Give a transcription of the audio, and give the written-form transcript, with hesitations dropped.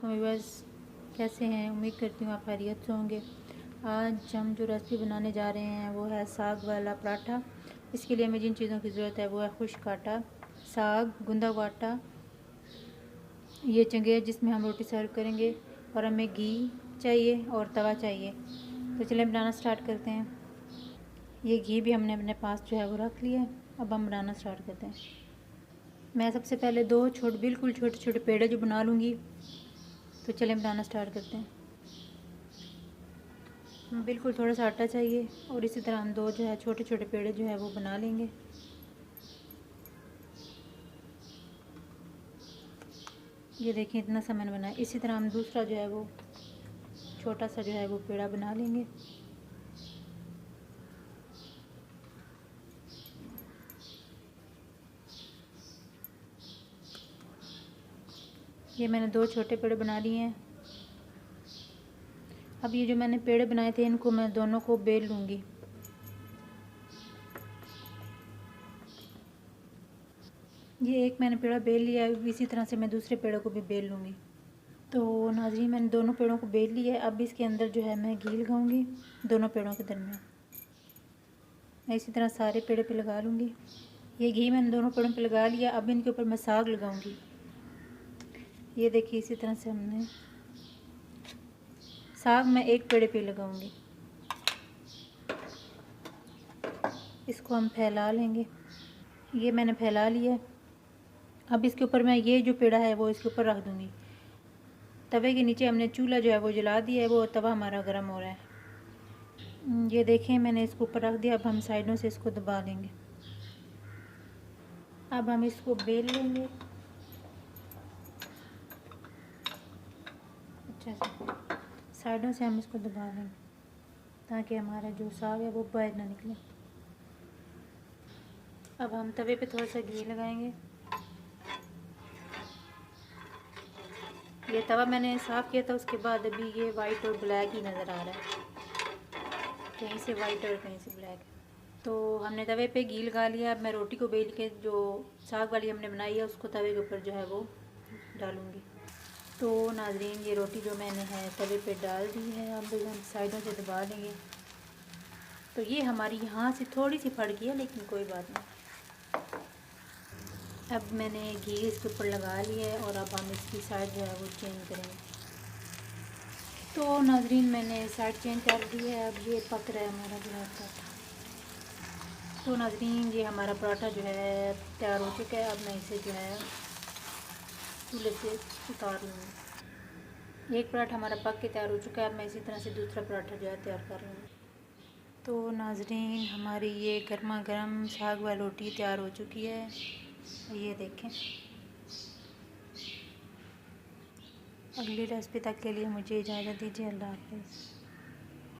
Viewers, कैसे हैं? उम्मीद करती हूँ आप खैरियत से होंगे। आज हम जो रेसिपी बनाने जा रहे हैं वो है साग वाला पराठा। इसके लिए हमें जिन चीज़ों की ज़रूरत है वो है खुश्क आटा, साग, गुंदा हुआ आटा, ये चंगेज़ जिसमें हम रोटी सर्व करेंगे, और हमें घी चाहिए और तवा चाहिए। तो चलिए बनाना स्टार्ट करते हैं। ये घी भी हमने अपने पास जो है वो रख लिया है। अब हम बनाना स्टार्ट करते हैं। मैं सबसे पहले बिल्कुल छोटे छोटे पेड़े जो बना लूँगी। तो चलिए बनाना स्टार्ट करते हैं। बिल्कुल थोड़ा सा आटा चाहिए और इसी तरह हम दो जो है छोटे छोटे पेड़े जो है वो बना लेंगे। ये देखिए इतना सा मैंने बनाया। इसी तरह हम दूसरा जो है वो छोटा सा जो है वो पेड़ा बना लेंगे। ये मैंने दो छोटे पेड़े बना लिए हैं। अब ये जो मैंने पेड़े बनाए थे इनको मैं दोनों को बेल लूँगी। ये एक मैंने पेड़ा बेल लिया है, इसी तरह से मैं दूसरे पेड़ों को भी बेल लूँगी। तो नाज़रीन, मैंने दोनों पेड़ों को बेल लिया है। अब इसके अंदर जो है मैं घी लगाऊंगी दोनों पेड़ों के दरमियान। मैं इसी तरह सारे पेड़ों पे लगा लूँगी। ये घी मैंने दोनों पेड़ों पे लगा लिया। अब इनके ऊपर मैं साग लगाऊंगी। ये देखिए इसी तरह से हमने साग मैं एक पेड़े पे लगाऊंगी। इसको हम फैला लेंगे। ये मैंने फैला लिया है। अब इसके ऊपर मैं ये जो पेड़ा है वो इसके ऊपर रख दूँगी। तवे के नीचे हमने चूल्हा जो है वो जला दिया है, वो तवा हमारा गर्म हो रहा है। ये देखें मैंने इसको ऊपर रख दिया। अब हम साइडों से इसको दबा लेंगे। अब हम इसको बेल लेंगे अच्छा से। साइडों से हम इसको दबा लेंगे ताकि हमारा जो साग है वो बाहर ना निकले। अब हम तवे पे थोड़ा सा घी लगाएंगे। ये तवा मैंने साफ़ किया था, उसके बाद अभी ये वाइट और ब्लैक ही नज़र आ रहा है, कहीं से वाइट और कहीं से ब्लैक। तो हमने तवे पे घी लगा लिया। अब मैं रोटी को बेल के जो साग वाली हमने बनाई है उसको तवे के ऊपर जो है वो डालूँगी। तो नाज़रीन, ये रोटी जो मैंने है तवे पे डाल दी है। अब हम साइडों से दबा देंगे। तो ये हमारी यहाँ से थोड़ी सी फट गई है, लेकिन कोई बात नहीं। अब मैंने घी इसके ऊपर लगा लिया है और अब हम इसकी साइड जो है वो चेंज करेंगे। तो नाज़रीन, मैंने साइड चेंज कर दी है। अब ये पक रहा है हमारा जो है पराठा। तो नाज़रीन, ये हमारा पराठा जो है तैयार हो चुका है। अब मैं इसे जो है चूल्हे से उतार लूँगी। एक पराठा हमारा पक के तैयार हो चुका है। अब मैं इसी तरह से दूसरा पराठा जो है तैयार कर लूँगी। तो नाज़रीन, हमारी ये गर्मा गर्म साग वाली रोटी तैयार हो चुकी है। ये देखें। अगली रेसिपी तक के लिए मुझे इजाज़त दीजिए। अल्लाह हाफ़िज़।